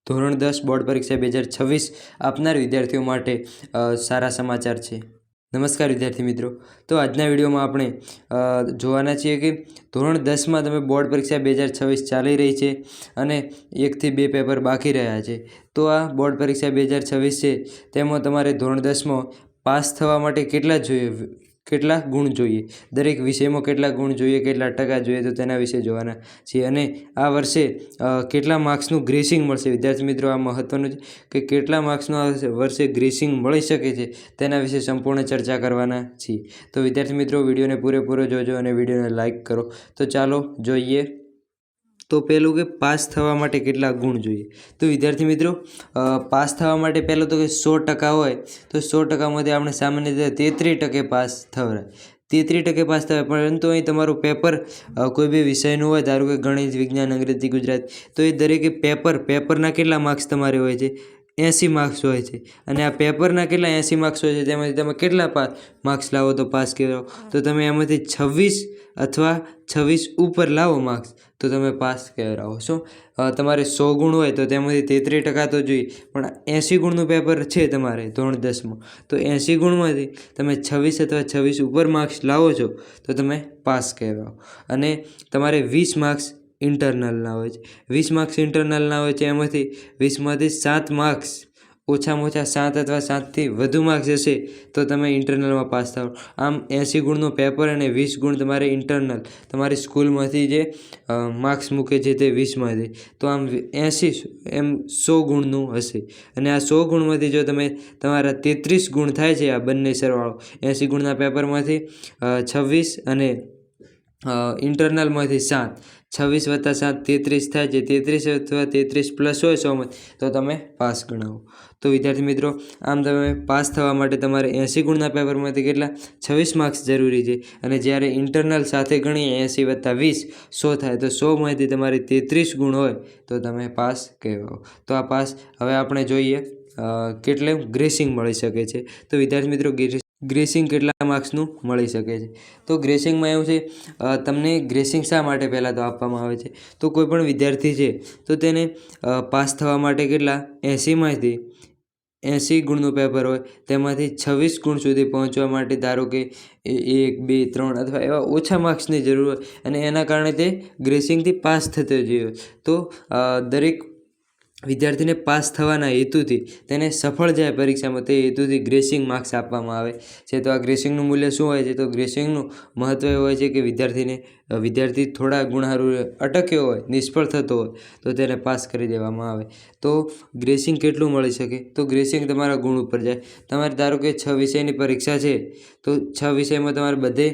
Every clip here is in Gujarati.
ધોરણ 10 બોર્ડ પરીક્ષા 2026 આપનાર વિદ્યાર્થીઓ માટે સારા સમાચાર છે। નમસ્કાર વિદ્યાર્થી મિત્રો, તો આજના વિડીયોમાં આપણે જોવાના છીએ કે ધોરણ 10માં તમે બોર્ડ પરીક્ષા 2026 ચાલી રહી છે અને 1 થી 2 પેપર બાકી રહ્યા છે। તો આ બોર્ડ પરીક્ષા 2026 છે તેમાં તમારે ધોરણ 10માં પાસ થવા માટે કેટલા ગુણ જોઈએ, દરેક વિષયમાં કેટલા ગુણ જોઈએ, કેટલા ટકા જોઈએ, તો તેના વિશે જોવાના છીએ। અને આ વર્ષે કેટલા માર્ક્સનું ગ્રેસિંગ મળશે વિદ્યાર્થી મિત્રો, આ મહત્વનું છે કે કેટલા માર્ક્સનું આ વર્ષે ગ્રેસિંગ મળી શકે છે તેના વિશે સંપૂર્ણ ચર્ચા કરવાના છીએ। તો વિદ્યાર્થી મિત્રો, વિડીયોને પૂરેપૂરો જોજો અને વિડીયોને લાઇક કરો। તો ચાલો જોઈએ। તો પહેલું કે પાસ થવા માટે કેટલા ગુણ જોઈએ। તો વિદ્યાર્થી મિત્રો, પાસ થવા માટે પહેલાં તો કે 100% હોય તો 100%માંથી આપણે સામાન્ય રીતે 33% પાસ થવાય, 33% પાસ થવાય। પરંતુ અહીં તમારું પેપર કોઈ બી વિષયનું હોય, ધારો કે ગણિત, વિજ્ઞાન, અંગ્રેજી, ગુજરાત, તો એ દરેકે પેપરના કેટલા માર્ક્સ તમારે હોય છે, 80 માર્ક્સ હોય છે। અને આ પેપરના કેટલા 80 માર્ક્સ હોય છે, તેમાંથી તમે કેટલા માર્ક્સ લાવો તો પાસ કહેવાય, તો તમે એમાંથી 26 અથવા 26 ઉપર લાવો માર્ક્સ તો તમે પાસ કહેવાઓ છો। તમારે 100 ગુણ હોય તો તેમાંથી 33% તો જોઈએ, પણ 80 ગુણનું પેપર છે તમારે ધોરણ 10માં, તો 80 ગુણમાંથી તમે 26 અથવા 26 ઉપર માર્ક્સ લાવો છો તો તમે પાસ કહેવાઓ। અને તમારે 20 માર્ક્સ ઇન્ટરનલના હોય છે, 20 માર્ક્સ ઇન્ટરનલના હોય છે, એમાંથી 20માંથી 7 માર્ક્સ, ઓછામાં ઓછા 7 અથવા 7થી વધુ માર્ક્સ હશે તો તમે ઇન્ટરનલમાં પાસ થાઓ। આમ 80 ગુણનું પેપર અને 20 ગુણ તમારે ઇન્ટરનલ તમારી સ્કૂલમાંથી જે માર્ક્સ મૂકે છે તે 20માંથી, તો આમ 80 એમ 100 ગુણનું હશે। અને આ 100 ગુણમાંથી જો તમારા 33 ગુણ થાય છે, આ બંને સરવાળો 80 ગુણના પેપરમાંથી 26 અને ઇન્ટરનલમાંથી 7, 26 + 7 33 થાય છે, 33 અથવા 33 પ્લસ હોય 100માં તો તમે પાસ ગણાવો। તો વિદ્યાર્થી મિત્રો, આમ તમે પાસ થવા માટે તમારે 80 ગુણના પેપરમાંથી કેટલા 26 માર્ક્સ જરૂરી છે, અને જ્યારે ઇન્ટરનલ સાથે ગણીએ 80 + 20 100 થાય, તો 100માંથી તમારે 33 ગુણ હોય તો તમે પાસ કહેવાઓ। તો આ પાસ હવે આપણે જોઈએ કેટલે ગ્રેસિંગ મળી શકે છે। તો વિદ્યાર્થી મિત્રો, ગ્રેસિંગ કેટલા માર્ક્સનું મળી શકે છે, તો ગ્રેસિંગમાં એવું છે, તમને ગ્રેસિંગ શા માટે પહેલાં તો આપવામાં આવે છે, તો કોઈ પણ વિદ્યાર્થી છે તો તેને પાસ થવા માટે કેટલા 80માંથી 80 ગુણનું પેપર હોય, તેમાંથી 26 ગુણ સુધી પહોંચવા માટે ધારો કે 1, 2, 3 અથવા એવા ઓછા માર્ક્સની જરૂર હોય, અને એના કારણે તે ગ્રેસિંગથી પાસ થતો જોઈએ। તો દરેક વિદ્યાર્થીને પાસ થવાના હેતુથી, તેને સફળ જાય પરીક્ષામાં તે હેતુથી ગ્રેસિંગ માર્ક્સ આપવામાં આવે છે। તો આ ગ્રેસિંગનું મૂલ્ય શું હોય છે, તો ગ્રેસિંગનું મહત્ત્વ એવું હોય છે કે વિદ્યાર્થી થોડા ગુણહારું અટક્યો હોય, નિષ્ફળ થતો હોય તો તેને પાસ કરી દેવામાં આવે। તો ગ્રેસિંગ કેટલું મળી શકે, તો ગ્રેસિંગ તમારા ગુણ ઉપર જાય। તમારે ધારો કે 6 વિષયની પરીક્ષા છે તો 6 વિષયમાં તમારે બધે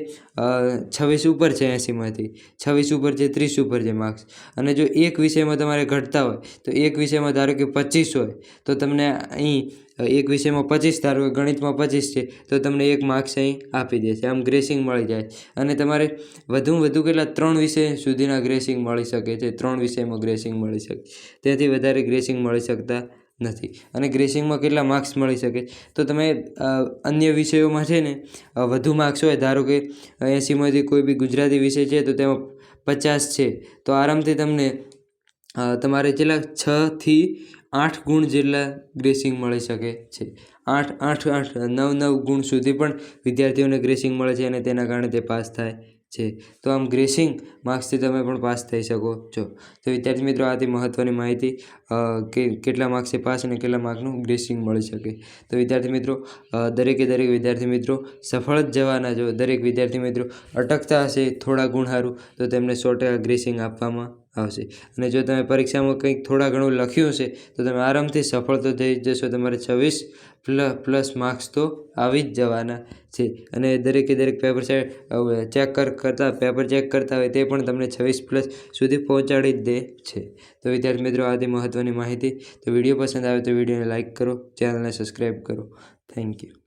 26 ઉપર છે, 80માંથી 26 ઉપર છે, 30 ઉપર છે માર્ક્સ। અને જો એક વિષયમાં તમારે ઘટતા હોય તો એક વિષયમાં ધારો કે 25 હોય તો તમને અહીં એક વિષયમાં 25, ધારો કે ગણિતમાં 25 છે તો તમને 1 માર્ક્સ અહીં આપી દેશે, આમ ગ્રેસિંગ મળી જાય। અને તમારે વધુમાં વધુ કેટલા 3 વિષય સુધીના ગ્રેસિંગ મળી શકે છે, 3 વિષયમાં ગ્રેસિંગ મળી શકે, તેથી વધારે ગ્રેસિંગ મળી શકતા નથી। અને ગ્રેસિંગમાં કેટલા માર્ક્સ મળી શકે, તો તમે અન્ય વિષયોમાં છે ને વધુ માર્ક્સ હોય, ધારો કે 80માંથી કોઈ બી ગુજરાતી વિષય છે તો તેમાં 50 છે, તો આરામથી તમને તમારે કેટલા 6 થી 8 ગુણ જેટલા ગ્રેસિંગ મળી શકે છે। 9 ગુણ સુધી પણ વિદ્યાર્થીઓને ગ્રેસિંગ મળે છે, અને તેના કારણે તે પાસ થાય છે। તો આમ ગ્રેસિંગ માર્ક્સથી તમે પણ પાસ થઈ શકો છો। તો વિદ્યાર્થી મિત્રો, આથી મહત્ત્વની માહિતી કે કેટલા માર્ક્સે પાસ અને કેટલા માર્કનું ગ્રેસિંગ મળી શકે। તો વિદ્યાર્થી મિત્રો, દરેક વિદ્યાર્થી મિત્રો સફળ જ જવાના છો। દરેક વિદ્યાર્થી મિત્રો અટકતા હશે થોડા ગુણ સારું તો તેમને 100% ગ્રેસિંગ આપવામાં આવશે। અને જો તમે પરીક્ષામાં કંઈક થોડા ઘણું લખ્યું હશે તો તમે આરામથી સફળ તો થઈ જશો, તમારે 26 પ્લસ માર્ક્સ તો આવી જ જવાના છે। અને દરેક પેપર ચેક કરતા હોય તે પણ તમને 26+ સુધી પહોંચાડી જ દે છે। તો વિદ્યાર્થી મિત્રો, આથી મહત્ત્વની માહિતી। તો વિડીયો પસંદ આવે તો વિડીયોને લાઇક કરો, ચેનલને સબસ્ક્રાઈબ કરો। Thank you.